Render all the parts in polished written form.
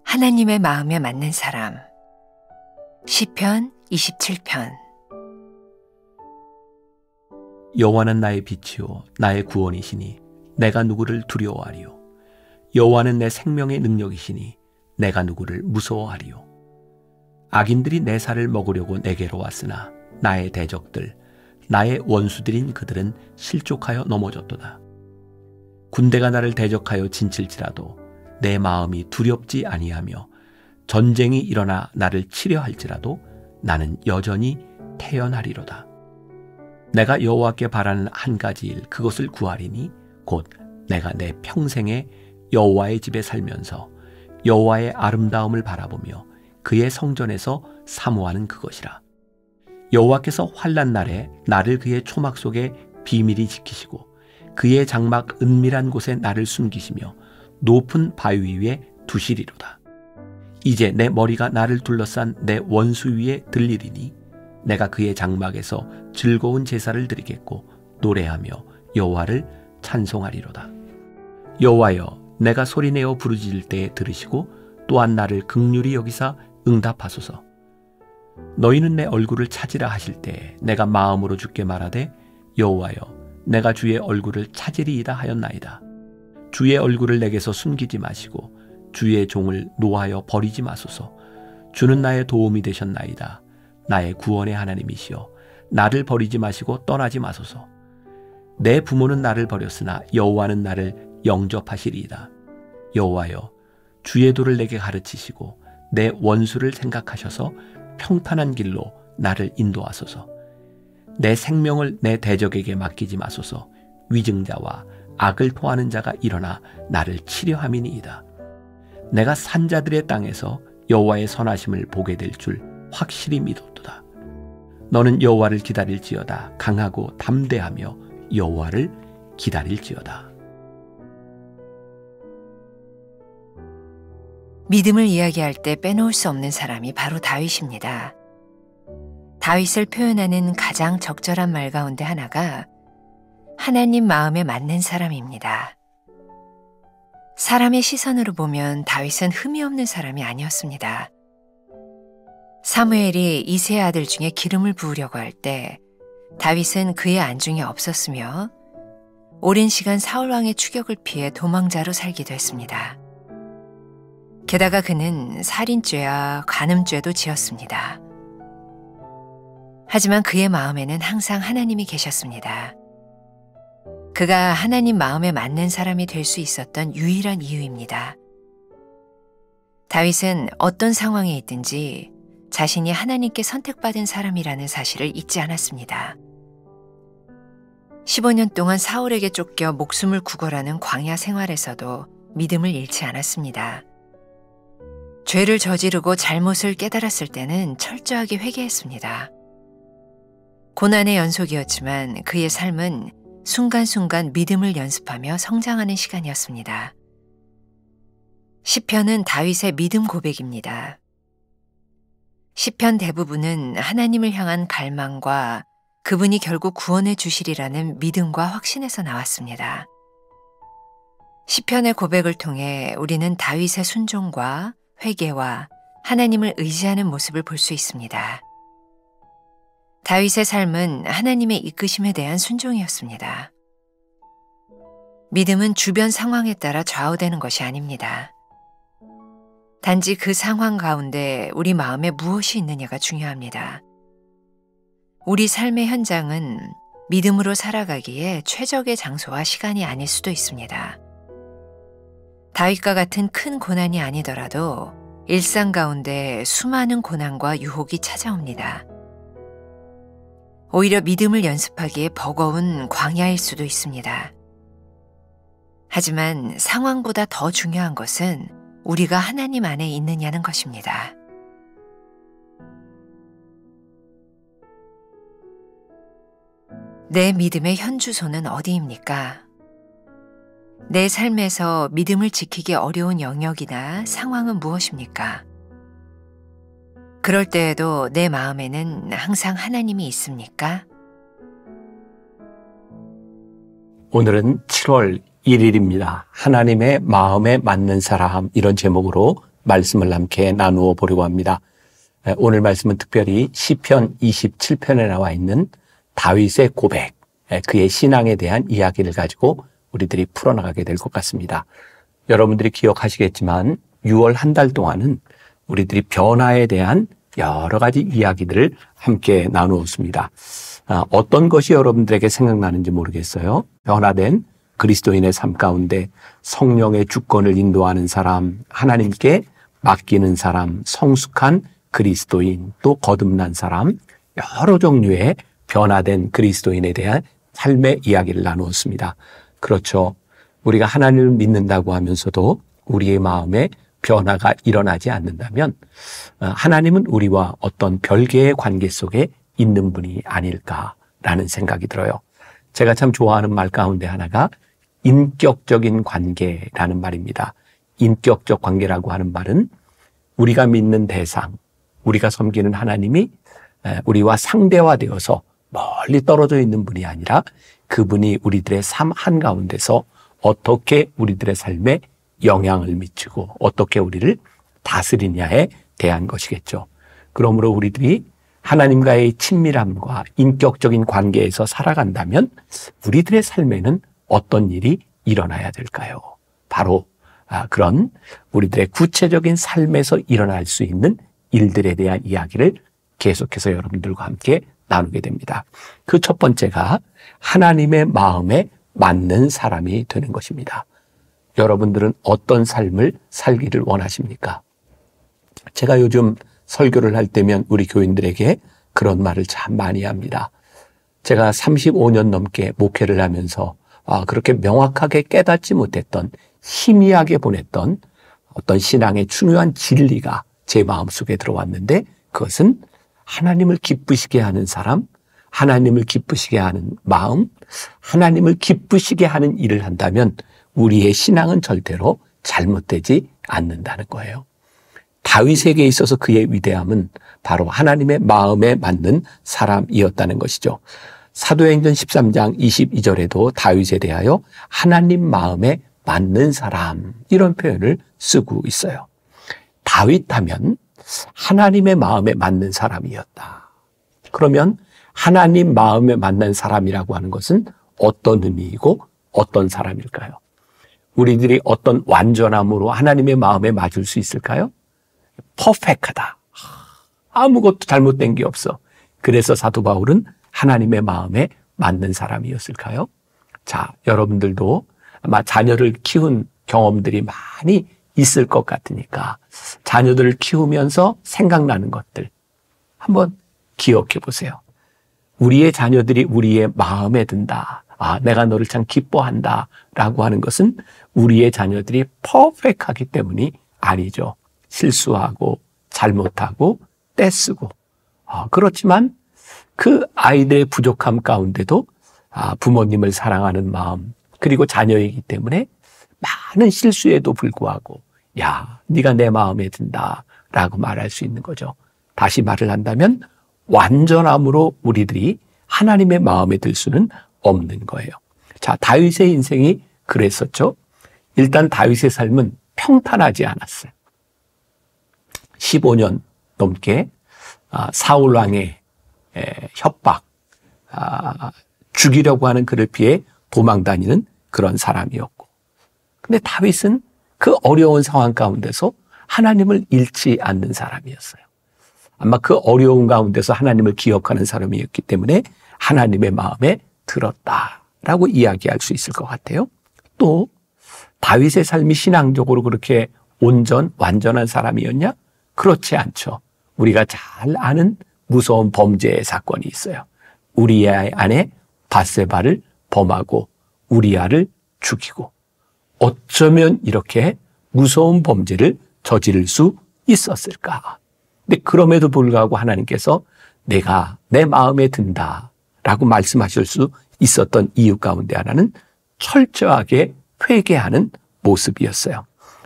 하나님의 마음에 맞는 사람. 시편 27편. 여호와는 나의 빛이요 나의 구원이시니 내가 누구를 두려워하리요. 여호와는 내 생명의 능력이시니 내가 누구를 무서워하리요. 악인들이 내 살을 먹으려고 내게로 왔으나 나의 대적들, 나의 원수들인 그들은 실족하여 넘어졌도다. 군대가 나를 대적하여 진칠지라도 내 마음이 두렵지 아니하며 전쟁이 일어나 나를 치려 할지라도 나는 여전히 태연하리로다. 내가 여호와께 바라는 한 가지 일, 그것을 구하리니 곧 내가 내 평생에 여호와의 집에 살면서 여호와의 아름다움을 바라보며 그의 성전에서 사모하는 그것이라. 여호와께서 환난 날에 나를 그의 초막 속에 비밀히 지키시고 그의 장막 은밀한 곳에 나를 숨기시며 높은 바위 위에 두시리로다. 이제 내 머리가 나를 둘러싼 내 원수 위에 들리리니 내가 그의 장막에서 즐거운 제사를 드리겠고 노래하며 여호와를 찬송하리로다. 여호와여, 내가 소리내어 부르짖을 때에 들으시고 또한 나를 긍휼히 여기사 응답하소서. 너희는 내 얼굴을 찾으라 하실 때에 내가 마음으로 주께 말하되 여호와여, 내가 주의 얼굴을 찾으리이다 하였나이다. 주의 얼굴을 내게서 숨기지 마시고 주의 종을 노하여 버리지 마소서. 주는 나의 도움이 되셨나이다. 나의 구원의 하나님이시여, 나를 버리지 마시고 떠나지 마소서. 내 부모는 나를 버렸으나 여호와는 나를 영접하시리이다. 여호와여, 주의 도를 내게 가르치시고 내 원수를 생각하셔서 평탄한 길로 나를 인도하소서. 내 생명을 내 대적에게 맡기지 마소서. 위증자와 악을 토하는 자가 일어나 나를 치려함이니이다. 내가 산자들의 땅에서 여호와의 선하심을 보게 될 줄 확실히 믿었도다. 너는 여호와를 기다릴지어다. 강하고 담대하며 여호와를 기다릴지어다. 믿음을 이야기할 때 빼놓을 수 없는 사람이 바로 다윗입니다. 다윗을 표현하는 가장 적절한 말 가운데 하나가 하나님 마음에 맞는 사람입니다. 사람의 시선으로 보면 다윗은 흠이 없는 사람이 아니었습니다. 사무엘이 이새의 아들 중에 기름을 부으려고 할 때 다윗은 그의 안중에 없었으며 오랜 시간 사울왕의 추격을 피해 도망자로 살기도 했습니다. 게다가 그는 살인죄와 간음죄도 지었습니다. 하지만 그의 마음에는 항상 하나님이 계셨습니다. 그가 하나님 마음에 맞는 사람이 될 수 있었던 유일한 이유입니다. 다윗은 어떤 상황에 있든지 자신이 하나님께 선택받은 사람이라는 사실을 잊지 않았습니다. 15년 동안 사울에게 쫓겨 목숨을 구걸하는 광야 생활에서도 믿음을 잃지 않았습니다. 죄를 저지르고 잘못을 깨달았을 때는 철저하게 회개했습니다. 고난의 연속이었지만 그의 삶은 순간순간 믿음을 연습하며 성장하는 시간이었습니다. 시편은 다윗의 믿음 고백입니다. 시편 대부분은 하나님을 향한 갈망과 그분이 결국 구원해 주시리라는 믿음과 확신에서 나왔습니다. 시편의 고백을 통해 우리는 다윗의 순종과 회개와 하나님을 의지하는 모습을 볼 수 있습니다. 다윗의 삶은 하나님의 이끄심에 대한 순종이었습니다. 믿음은 주변 상황에 따라 좌우되는 것이 아닙니다. 단지 그 상황 가운데 우리 마음에 무엇이 있느냐가 중요합니다. 우리 삶의 현장은 믿음으로 살아가기에 최적의 장소와 시간이 아닐 수도 있습니다. 다윗과 같은 큰 고난이 아니더라도 일상 가운데 수많은 고난과 유혹이 찾아옵니다. 오히려 믿음을 연습하기에 버거운 광야일 수도 있습니다. 하지만 상황보다 더 중요한 것은 우리가 하나님 안에 있느냐는 것입니다. 내 믿음의 현주소는 어디입니까? 내 삶에서 믿음을 지키기 어려운 영역이나 상황은 무엇입니까? 그럴 때에도 내 마음에는 항상 하나님이 있습니까? 오늘은 7월 1일입니다. 하나님의 마음에 맞는 사람, 이런 제목으로 말씀을 함께 나누어 보려고 합니다. 오늘 말씀은 특별히 시편 27편에 나와 있는 다윗의 고백, 그의 신앙에 대한 이야기를 가지고 우리들이 풀어나가게 될 것 같습니다. 여러분들이 기억하시겠지만 6월 한 달 동안은 우리들이 변화에 대한 여러 가지 이야기들을 함께 나누었습니다. 어떤 것이 여러분들에게 생각나는지 모르겠어요. 변화된 그리스도인의 삶 가운데 성령의 주권을 인도하는 사람, 하나님께 맡기는 사람, 성숙한 그리스도인, 또 거듭난 사람, 여러 종류의 변화된 그리스도인에 대한 삶의 이야기를 나누었습니다. 그렇죠. 우리가 하나님을 믿는다고 하면서도 우리의 마음에 변화가 일어나지 않는다면 하나님은 우리와 어떤 별개의 관계 속에 있는 분이 아닐까라는 생각이 들어요. 제가 참 좋아하는 말 가운데 하나가 인격적인 관계라는 말입니다. 인격적 관계라고 하는 말은 우리가 믿는 대상, 우리가 섬기는 하나님이 우리와 상대화되어서 멀리 떨어져 있는 분이 아니라 그분이 우리들의 삶 한가운데서 어떻게 우리들의 삶에 영향을 미치고 어떻게 우리를 다스리냐에 대한 것이겠죠. 그러므로 우리들이 하나님과의 친밀함과 인격적인 관계에서 살아간다면 우리들의 삶에는 어떤 일이 일어나야 될까요? 바로 그런 우리들의 구체적인 삶에서 일어날 수 있는 일들에 대한 이야기를 계속해서 여러분들과 함께 나누게 됩니다. 그 첫 번째가 하나님의 마음에 맞는 사람이 되는 것입니다. 여러분들은 어떤 삶을 살기를 원하십니까? 제가 요즘 설교를 할 때면 우리 교인들에게 그런 말을 참 많이 합니다. 제가 35년 넘게 목회를 하면서 그렇게 명확하게 깨닫지 못했던, 희미하게 보냈던 어떤 신앙의 중요한 진리가 제 마음속에 들어왔는데, 그것은 하나님을 기쁘시게 하는 사람, 하나님을 기쁘시게 하는 마음, 하나님을 기쁘시게 하는 일을 한다면 우리의 신앙은 절대로 잘못되지 않는다는 거예요. 다윗에게 있어서 그의 위대함은 바로 하나님의 마음에 맞는 사람이었다는 것이죠. 사도행전 13장 22절에도 다윗에 대하여 하나님 마음에 맞는 사람, 이런 표현을 쓰고 있어요. 다윗 하면 하나님의 마음에 맞는 사람이었다. 그러면 하나님 마음에 맞는 사람이라고 하는 것은 어떤 의미이고 어떤 사람일까요? 우리들이 어떤 완전함으로 하나님의 마음에 맞을 수 있을까요? 퍼펙트하다. 아무것도 잘못된 게 없어. 그래서 사도 바울은 하나님의 마음에 맞는 사람이었을까요? 자, 여러분들도 아마 자녀를 키운 경험들이 많이 있을 것 같으니까 자녀들을 키우면서 생각나는 것들 한번 기억해 보세요. 우리의 자녀들이 우리의 마음에 든다. 내가 너를 참 기뻐한다 라고 하는 것은 우리의 자녀들이 퍼펙트하기 때문이 아니죠. 실수하고 잘못하고 떼쓰고. 그렇지만 그 아이들의 부족함 가운데도 부모님을 사랑하는 마음, 그리고 자녀이기 때문에 많은 실수에도 불구하고 야, 네가 내 마음에 든다 라고 말할 수 있는 거죠. 다시 말을 한다면 완전함으로 우리들이 하나님의 마음에 들 수는 없는 거예요. 자, 다윗의 인생이 그랬었죠. 일단 다윗의 삶은 평탄하지 않았어요. 15년 넘게 사울 왕의 협박, 죽이려고 하는 그를 피해 도망다니는 그런 사람이었고, 근데 다윗은 그 어려운 상황 가운데서 하나님을 잃지 않는 사람이었어요. 아마 그 어려운 가운데서 하나님을 기억하는 사람이었기 때문에 하나님의 마음에 들었다라고 이야기할 수 있을 것 같아요. 또 다윗의 삶이 신앙적으로 그렇게 완전한 사람이었냐? 그렇지 않죠. 우리가 잘 아는 무서운 범죄의 사건이 있어요. 우리아의 아내 밧세바를 범하고 우리아를 죽이고, 어쩌면 이렇게 무서운 범죄를 저지를 수 있었을까? 근데 그럼에도 불구하고 하나님께서 내가 내 마음에 든다라고 말씀하실 수 있었던 이유 가운데 하나는 철저하게 회개하는 모습이었어요.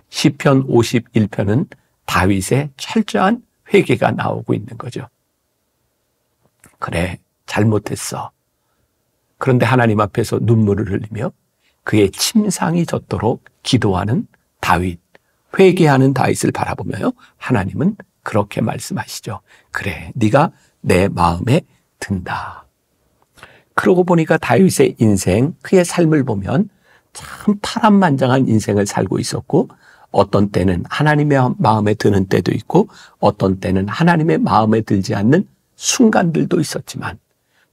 시편 51편은 다윗의 철저한 회개가 나오고 있는 거죠. 그래, 잘못했어. 그런데 하나님 앞에서 눈물을 흘리며 그의 침상이 젖도록 기도하는 다윗, 회개하는 다윗을 바라보며요, 하나님은 그렇게 말씀하시죠. 그래, 네가 내 마음에 든다. 그러고 보니까 다윗의 인생, 그의 삶을 보면 참 파란만장한 인생을 살고 있었고, 어떤 때는 하나님의 마음에 드는 때도 있고, 어떤 때는 하나님의 마음에 들지 않는 순간들도 있었지만,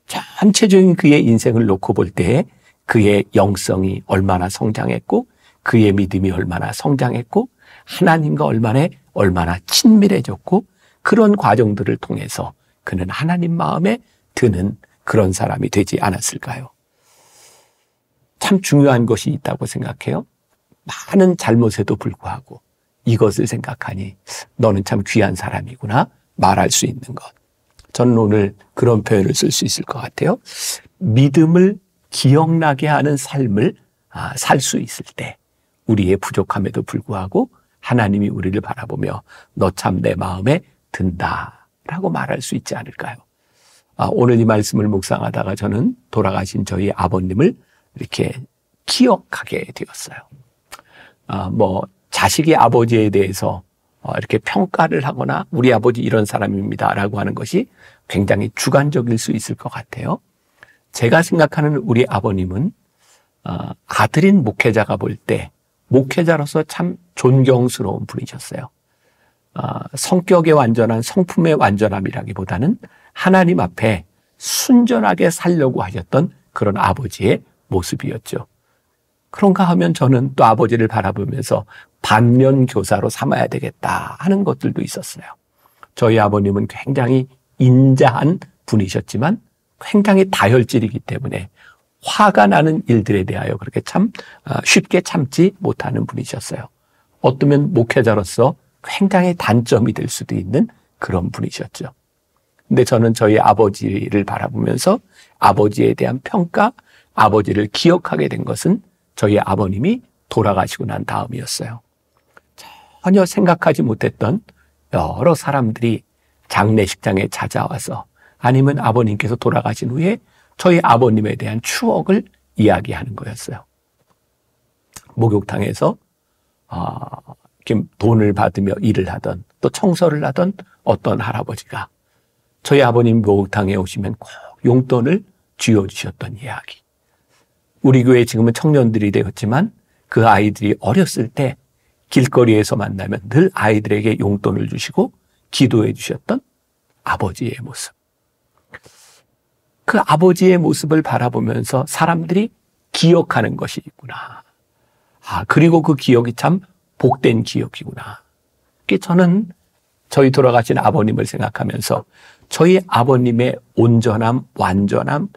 전체적인 그의 인생을 놓고 볼 때에 그의 영성이 얼마나 성장했고, 그의 믿음이 얼마나 성장했고, 하나님과 얼마나 친밀해졌고, 그런 과정들을 통해서 그는 하나님 마음에 드는 그런 사람이 되지 않았을까요? 참 중요한 것이 있다고 생각해요. 많은 잘못에도 불구하고 이것을 생각하니 너는 참 귀한 사람이구나 말할 수 있는 것. 저는 오늘 그런 표현을 쓸 수 있을 것 같아요. 믿음을 기억나게 하는 삶을 살 수 있을 때 우리의 부족함에도 불구하고 하나님이 우리를 바라보며 너 참 내 마음에 든다 라고 말할 수 있지 않을까요? 오늘 이 말씀을 묵상하다가 저는 돌아가신 저희 아버님을 이렇게 기억하게 되었어요. 자식이 아버지에 대해서 이렇게 평가를 하거나 우리 아버지 이런 사람입니다 라고 하는 것이 굉장히 주관적일 수 있을 것 같아요. 제가 생각하는 우리 아버님은 아들인 목회자가 볼 때 목회자로서 참 존경스러운 분이셨어요. 성격의 완전한 성품의 완전함이라기보다는 하나님 앞에 순전하게 살려고 하셨던 그런 아버지의 모습이었죠. 그런가 하면 저는 또 아버지를 바라보면서 반면 교사로 삼아야 되겠다 하는 것들도 있었어요. 저희 아버님은 굉장히 인자한 분이셨지만 굉장히 다혈질이기 때문에 화가 나는 일들에 대하여 그렇게 참 쉽게 참지 못하는 분이셨어요. 어쩌면 목회자로서 굉장히 단점이 될 수도 있는 그런 분이셨죠. 근데 저는 저희 아버지를 바라보면서 아버지에 대한 평가, 아버지를 기억하게 된 것은 저희 아버님이 돌아가시고 난 다음이었어요. 전혀 생각하지 못했던 여러 사람들이 장례식장에 찾아와서 아니면 아버님께서 돌아가신 후에 저희 아버님에 대한 추억을 이야기하는 거였어요. 목욕탕에서 이렇게 돈을 받으며 일을 하던 또 청소를 하던 어떤 할아버지가 저희 아버님 목욕탕에 오시면 꼭 용돈을 쥐어주셨던 이야기. 우리 교회 지금은 청년들이 되었지만 그 아이들이 어렸을 때 길거리에서 만나면 늘 아이들에게 용돈을 주시고 기도해 주셨던 아버지의 모습. 그 아버지의 모습을 바라보면서 사람들이 기억하는 것이 있구나. 그리고 그 기억이 참 복된 기억이구나. 저는 저희 돌아가신 아버님을 생각하면서 저희 아버님의 온전함, 완전함,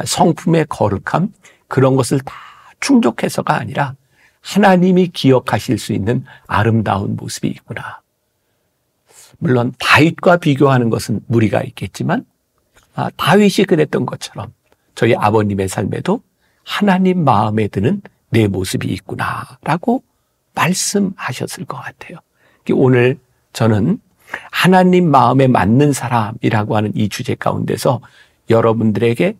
성품의 거룩함, 그런 것을 다 충족해서가 아니라 하나님이 기억하실 수 있는 아름다운 모습이 있구나. 물론 다윗과 비교하는 것은 무리가 있겠지만 다윗이 그랬던 것처럼 저희 아버님의 삶에도 하나님 마음에 드는 내 모습이 있구나라고 말씀하셨을 것 같아요. 오늘 저는 하나님 마음에 맞는 사람이라고 하는 이 주제 가운데서 여러분들에게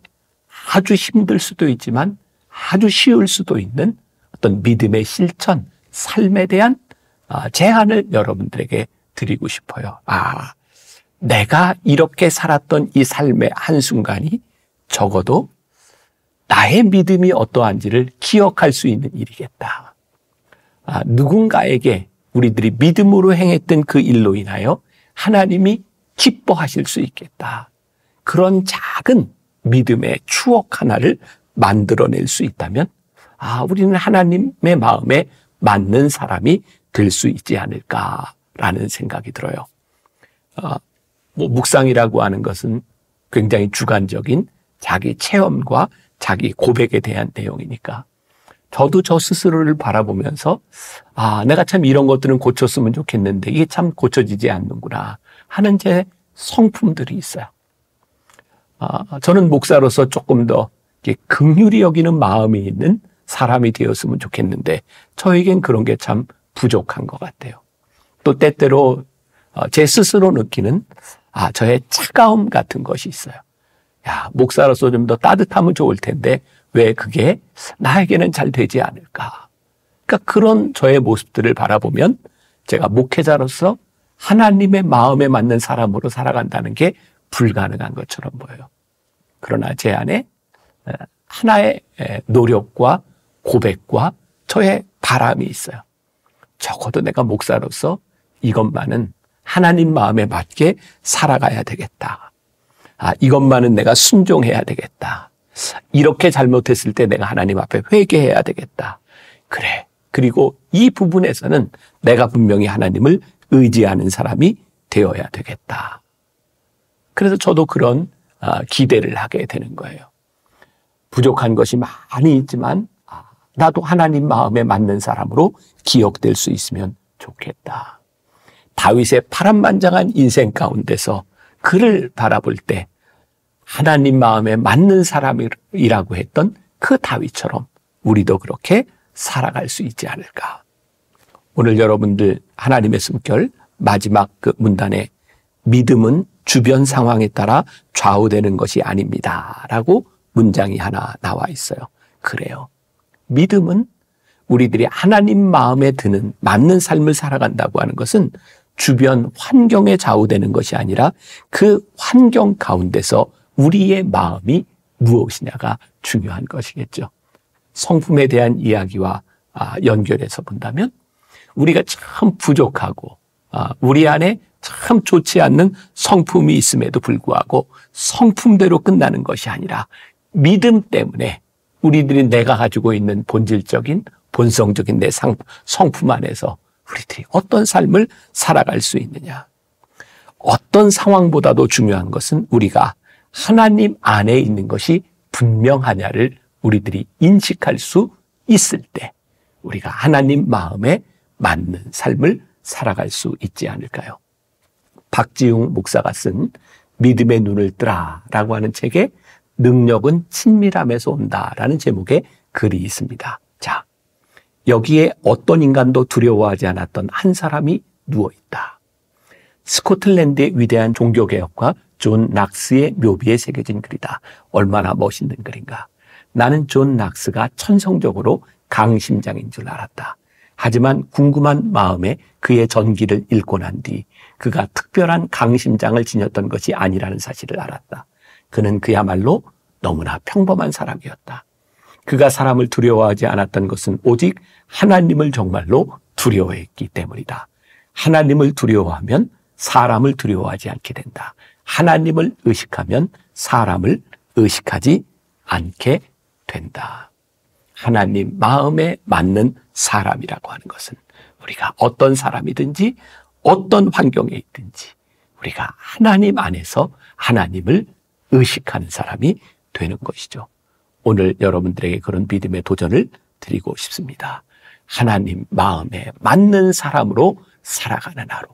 아주 힘들 수도 있지만 아주 쉬울 수도 있는 어떤 믿음의 실천, 삶에 대한 제안을 여러분들에게 드리고 싶어요. 내가 이렇게 살았던 이 삶의 한순간이 적어도 나의 믿음이 어떠한지를 기억할 수 있는 일이겠다. 누군가에게 우리들이 믿음으로 행했던 그 일로 인하여 하나님이 기뻐하실 수 있겠다. 그런 작은 믿음의 추억 하나를 만들어낼 수 있다면 우리는 하나님의 마음에 맞는 사람이 될 수 있지 않을까라는 생각이 들어요. 묵상이라고 하는 것은 굉장히 주관적인 자기 체험과 자기 고백에 대한 내용이니까 저도 저 스스로를 바라보면서 내가 참 이런 것들은 고쳤으면 좋겠는데 이게 참 고쳐지지 않는구나 하는 제 성품들이 있어요. 저는 목사로서 조금 더 긍휼히 여기는 마음이 있는 사람이 되었으면 좋겠는데 저에겐 그런 게 참 부족한 것 같아요. 또 때때로 제 스스로 느끼는 저의 차가움 같은 것이 있어요. 목사로서 좀 더 따뜻하면 좋을 텐데 왜 그게 나에게는 잘 되지 않을까? 그러니까 그런 저의 모습들을 바라보면 제가 목회자로서 하나님의 마음에 맞는 사람으로 살아간다는 게 불가능한 것처럼 보여요. 그러나 제 안에 하나의 노력과 고백과 저의 바람이 있어요. 적어도 내가 목사로서 이것만은 하나님 마음에 맞게 살아가야 되겠다. 이것만은 내가 순종해야 되겠다. 이렇게 잘못했을 때 내가 하나님 앞에 회개해야 되겠다. 그래. 그리고 이 부분에서는 내가 분명히 하나님을 의지하는 사람이 되어야 되겠다. 그래서 저도 그런 기대를 하게 되는 거예요. 부족한 것이 많이 있지만 나도 하나님 마음에 맞는 사람으로 기억될 수 있으면 좋겠다. 다윗의 파란만장한 인생 가운데서 그를 바라볼 때 하나님 마음에 맞는 사람이라고 했던 그 다윗처럼 우리도 그렇게 살아갈 수 있지 않을까. 오늘 여러분들 하나님의 숨결 마지막 그 문단에 믿음은 주변 상황에 따라 좌우되는 것이 아닙니다 라고 문장이 하나 나와 있어요. 그래요. 믿음은 우리들이 하나님 마음에 드는 맞는 삶을 살아간다고 하는 것은 주변 환경에 좌우되는 것이 아니라 그 환경 가운데서 우리의 마음이 무엇이냐가 중요한 것이겠죠. 성품에 대한 이야기와 연결해서 본다면 우리가 참 부족하고 우리 안에 참 좋지 않는 성품이 있음에도 불구하고 성품대로 끝나는 것이 아니라 믿음 때문에 우리들이 내가 가지고 있는 본질적인 본성적인 내 성품 안에서 우리들이 어떤 삶을 살아갈 수 있느냐. 어떤 상황보다도 중요한 것은 우리가 하나님 안에 있는 것이 분명하냐를 우리들이 인식할 수 있을 때 우리가 하나님 마음에 맞는 삶을 살아갈 수 있지 않을까요? 박지웅 목사가 쓴 믿음의 눈을 뜨라라고 하는 책에 능력은 친밀함에서 온다라는 제목의 글이 있습니다. 자, 여기에 어떤 인간도 두려워하지 않았던 한 사람이 누워있다. 스코틀랜드의 위대한 종교개혁가 존 낙스의 묘비에 새겨진 글이다. 얼마나 멋있는 글인가. 나는 존 낙스가 천성적으로 강심장인 줄 알았다. 하지만 궁금한 마음에 그의 전기를 읽고 난 뒤 그가 특별한 강심장을 지녔던 것이 아니라는 사실을 알았다. 그는 그야말로 너무나 평범한 사람이었다. 그가 사람을 두려워하지 않았던 것은 오직 하나님을 정말로 두려워했기 때문이다. 하나님을 두려워하면 사람을 두려워하지 않게 된다. 하나님을 의식하면 사람을 의식하지 않게 된다. 하나님 마음에 맞는 사람이라고 하는 것은 우리가 어떤 사람이든지 어떤 환경에 있든지 우리가 하나님 안에서 하나님을 의식하는 사람이 되는 것이죠. 오늘 여러분들에게 그런 믿음의 도전을 드리고 싶습니다. 하나님 마음에 맞는 사람으로 살아가는 하루.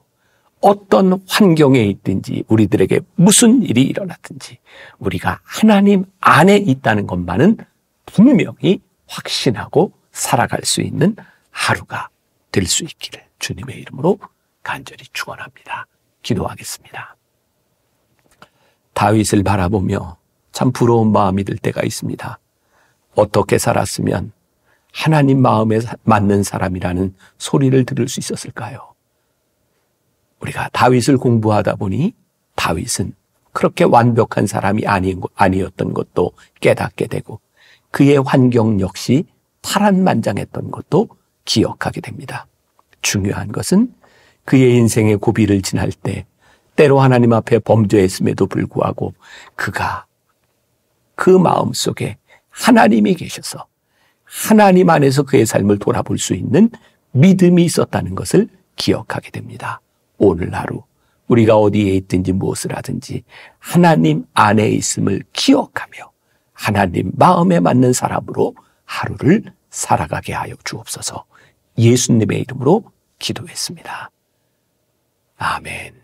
어떤 환경에 있든지 우리들에게 무슨 일이 일어났든지 우리가 하나님 안에 있다는 것만은 분명히 확신하고 살아갈 수 있는 하루가 될 수 있기를 주님의 이름으로 간절히 축원합니다. 기도하겠습니다. 다윗을 바라보며 참 부러운 마음이 들 때가 있습니다. 어떻게 살았으면 하나님 마음에 맞는 사람이라는 소리를 들을 수 있었을까요? 우리가 다윗을 공부하다 보니 다윗은 그렇게 완벽한 사람이 아니었던 것도 깨닫게 되고 그의 환경 역시 파란만장했던 것도 기억하게 됩니다. 중요한 것은 그의 인생의 고비를 지날 때 때로 하나님 앞에 범죄했음에도 불구하고 그가 그 마음속에 하나님이 계셔서 하나님 안에서 그의 삶을 돌아볼 수 있는 믿음이 있었다는 것을 기억하게 됩니다. 오늘 하루 우리가 어디에 있든지 무엇을 하든지 하나님 안에 있음을 기억하며 하나님 마음에 맞는 사람으로 하루를 살아가게 하여 주옵소서. 예수님의 이름으로 기도했습니다. 아멘.